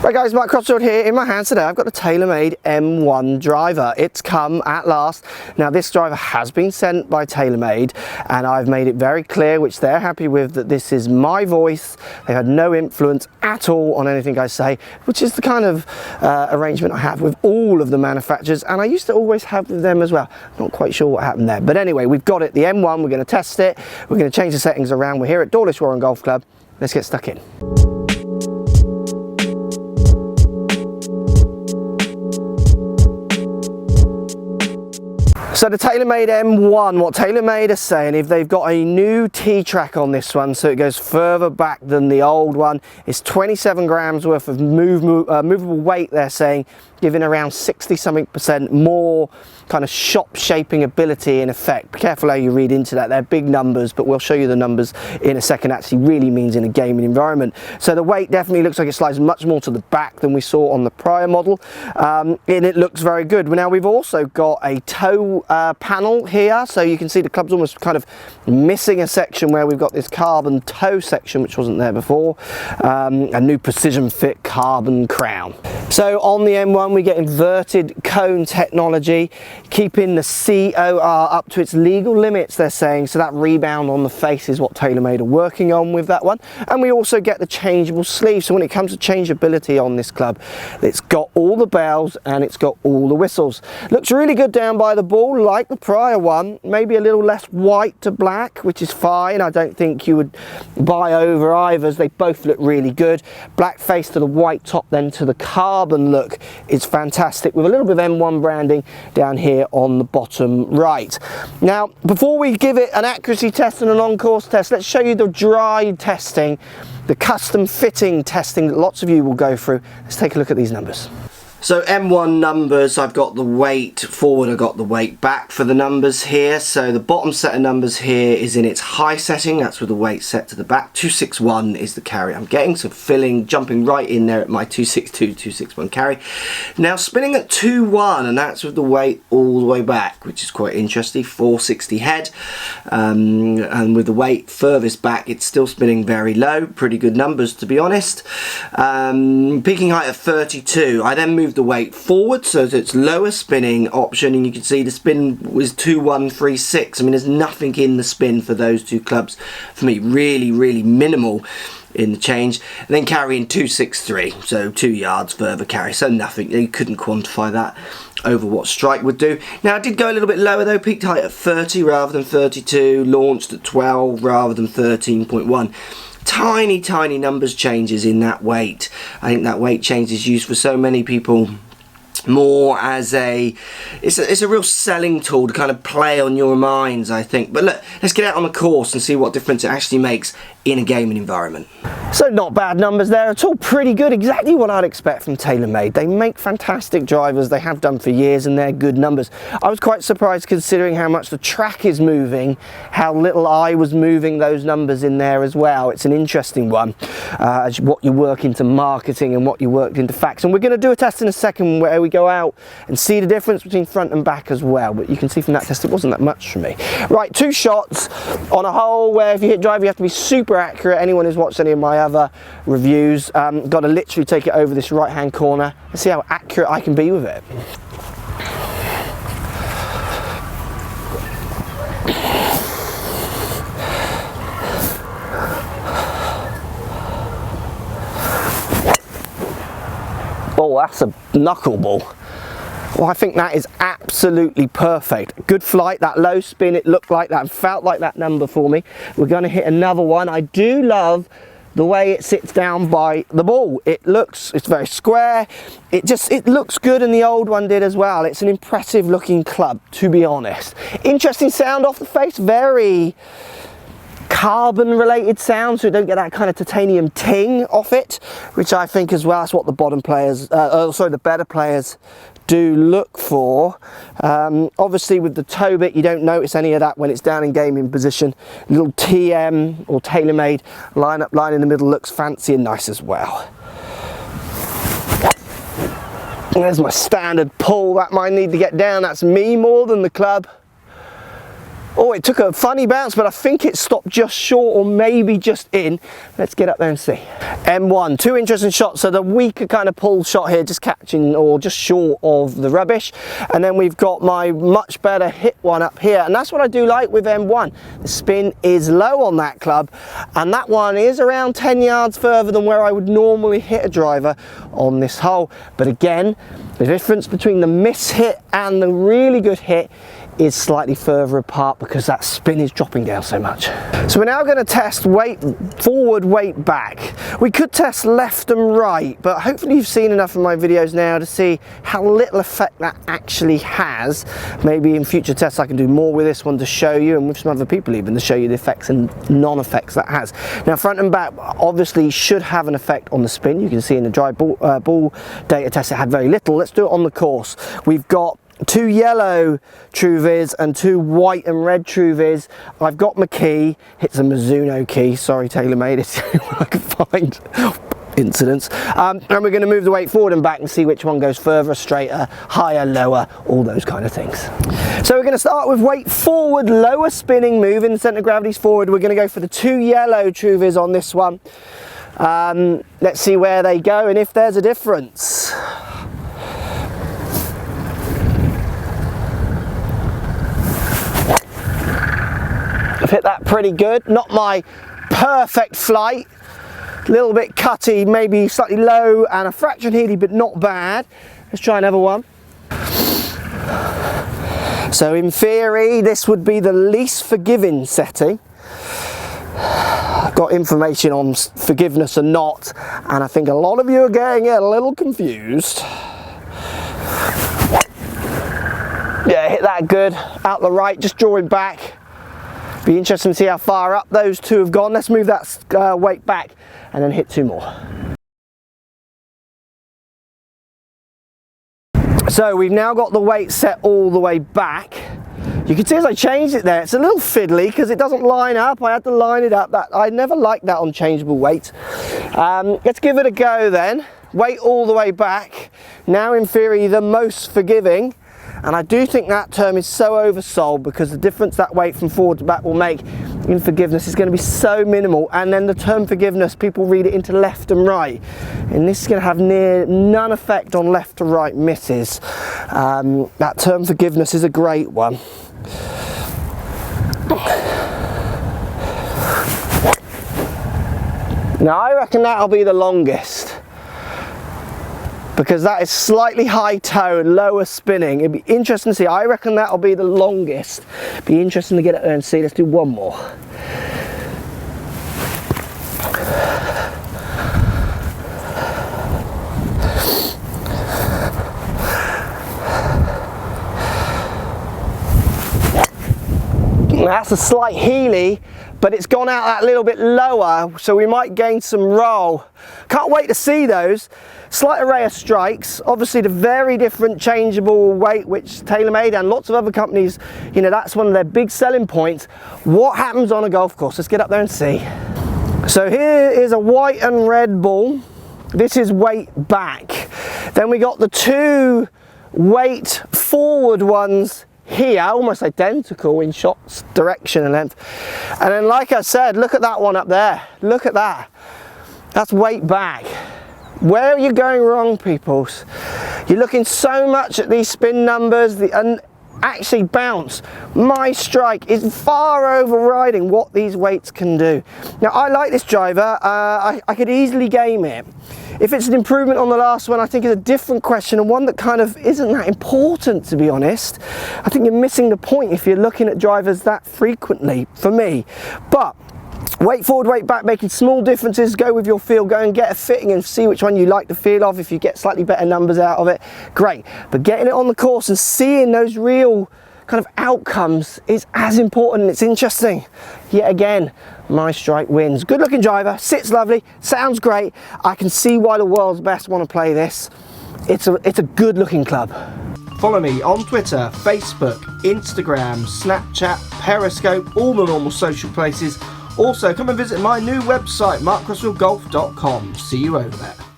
Right guys, Mark Crossfield here. In my hands today I've got the TaylorMade M1 Driver. It's come at last. Now this driver has been sent by TaylorMade and I've made it very clear, which they're happy with, that this is my voice. They had no influence at all on anything I say, which is the kind of arrangement I have with all of the manufacturers, and I used to always have with them as well. Not quite sure what happened there, but anyway, we've got it, the M1. We're going to test it. We're going to change the settings around. We're here at Dawlish Warren Golf Club. Let's get stuck in. So the TaylorMade M1, what TaylorMade are saying, if they've got a new T-track on this one, so it goes further back than the old one, it's 27 grams worth of movable weight, they're saying, giving around 60-something% more kind of shop shaping ability in effect. Be careful how you read into that. They're big numbers, but we'll show you the numbers in a second. Actually really means in a gaming environment. So the weight definitely looks like it slides much more to the back than we saw on the prior model, and it looks very good. Now we've also got a toe panel here, so you can see the club's almost kind of missing a section where we've got this carbon toe section which wasn't there before, a new precision fit carbon crown. So on the M1 we get inverted cone technology, keeping the COR up to its legal limits, they're saying, so that rebound on the face is what TaylorMade are working on with that one. And we also get the changeable sleeve, so when it comes to changeability on this club, it's got all the bells and it's got all the whistles. Looks really good down by the ball, like the prior one, maybe a little less white to black, which is fine. I don't think you would buy over either. They both look really good. Black face to the white top, then to the carbon look is fantastic, with a little bit of M1 branding down here on the bottom right. Now before we give it an accuracy test and an on-course test, let's show you the dry testing, the custom fitting testing that lots of you will go through. Let's take a look at these numbers. So M1 numbers, I've got the weight forward, I've got the weight back for the numbers here. So the bottom set of numbers here is in its high setting, that's with the weight set to the back. 261 is the carry I'm getting, so filling, jumping right in there at my 262, 261 carry. Now spinning at 2-1, and that's with the weight all the way back, which is quite interesting. 460 head, and with the weight furthest back, it's still spinning very low. Pretty good numbers, to be honest. Peaking height at 32. I then moved the weight forward, so it's lower spinning option, and you can see the spin was 2136. I mean, there's nothing in the spin for those two clubs for me. Really minimal in the change. And then carrying 263, so 2 yards further carry, so nothing. You couldn't quantify that over what strike would do. Now I did go a little bit lower though, peaked height at 30 rather than 32, launched at 12 rather than 13.1. Tiny numbers changes in that weight. I think that weight change is used for so many people more as it's a real selling tool to kind of play on your minds, I think. But look, let's get out on the course and see what difference it actually makes in a gaming environment. So not bad numbers there at all, pretty good, exactly what I'd expect from TaylorMade. They make fantastic drivers, they have done for years, and they're good numbers. I was quite surprised considering how much the track is moving, how little I was moving those numbers in there as well. It's an interesting one, as what you work into marketing and what you worked into facts. And we're going to do a test in a second where we go out and see the difference between front and back as well, but you can see from that test it wasn't that much for me. Right, 2 shots on a hole where if you hit driver you have to be super accurate. Anyone who's watched any of my other reviews, got to literally take it over this right hand corner and see how accurate I can be with it. Oh, that's a knuckleball. Well, I think that is absolutely perfect. Good flight, that low spin, it looked like that and felt like that number for me. We're going to hit another one. I do love the way it sits down by the ball. It's very square. It looks good, and the old one did as well. It's an impressive looking club, to be honest. Interesting sound off the face, very carbon related sound, so you don't get that kind of titanium ting off it, which I think as well, that's what the bottom players, the better players do look for. Obviously with the toe bit you don't notice any of that when it's down in gaming position. Little TM or TaylorMade line in the middle looks fancy and nice as well. And there's my standard pull. That might need to get down. That's me more than the club. Oh, it took a funny bounce, but I think it stopped just short or maybe just in. Let's get up there and see. M1, two interesting shots. So the weaker kind of pull shot here, just catching or just short of the rubbish. And then we've got my much better hit one up here. And that's what I do like with M1. The spin is low on that club. And that one is around 10 yards further than where I would normally hit a driver on this hole. But again, the difference between the miss hit and the really good hit is slightly further apart because that spin is dropping down so much. So we're now going to test weight forward, weight back. We could test left and right, but hopefully you've seen enough of my videos now to see how little effect that actually has. Maybe in future tests I can do more with this one to show you, and with some other people even, to show you the effects and non-effects that has. Now front and back obviously should have an effect on the spin. You can see in the dry ball data test it had very little. Let's do it on the course. We've got two yellow Truvies and two white and red Truvies. I've got my key. It's a Mizuno key. Sorry, TaylorMade. It's the only one I can find. Incidents. And we're going to move the weight forward and back and see which one goes further, straighter, higher, lower, all those kind of things. So we're going to start with weight forward, lower spinning, moving the centre of gravity's forward. We're going to go for the two yellow Truvies on this one. Let's see where they go and if there's a difference. I've hit that pretty good, not my perfect flight, a little bit cutty, maybe slightly low and a fraction heely, but not bad. Let's try another one. So in theory this would be the least forgiving setting. I've got information on forgiveness or not, and I think a lot of you are getting it a little confused. Yeah, hit that good, out the right, just drawing back. Be interesting to see how far up those two have gone. Let's move that weight back and then hit two more. So we've now got the weight set all the way back. You can see as I changed it there, it's a little fiddly because it doesn't line up. I had to line it up. I never liked that on Changeable Weight. Let's give it a go then. Weight all the way back. Now in theory the most forgiving. And I do think that term is so oversold because the difference that weight from forward to back will make in forgiveness is going to be so minimal. And then the term forgiveness, people read it into left and right. And this is going to have near none effect on left to right misses. That term forgiveness is a great one. Now I reckon that'll be the longest, because that is slightly high toe and lower spinning. It'd be interesting to see. I reckon that'll be the longest. Be interesting to get it there and see. Let's do one more. That's a slight heely, but it's gone out that little bit lower, so we might gain some roll. Can't wait to see those. Slight array of strikes, obviously the very different changeable weight which TaylorMade and lots of other companies, you know, that's one of their big selling points. What happens on a golf course? Let's get up there and see. So here is a white and red ball. This is weight back. Then we got the two weight forward ones here, almost identical in shots, direction and length. And then like I said, look at that one up there. Look at that. That's weight back. Where are you going wrong, peoples? You're looking so much at these spin numbers and actually bounce. My strike is far overriding what these weights can do. Now I like this driver. I could easily game it. If it's an improvement on the last one, I think is a different question, and one that kind of isn't that important, to be honest. I think you're missing the point if you're looking at drivers that frequently, for me. But weight forward, weight back, making small differences. Go with your feel, go and get a fitting and see which one you like the feel of. If you get slightly better numbers out of it, great. But getting it on the course and seeing those real kind of outcomes is as important. It's interesting. Yet again, my strike wins. Good looking driver, sits lovely, sounds great. I can see why the world's best want to play this. It's a good looking club. Follow me on Twitter, Facebook, Instagram, Snapchat, Periscope, all the normal social places. Also, come and visit my new website, markcrossfieldgolf.com. See you over there.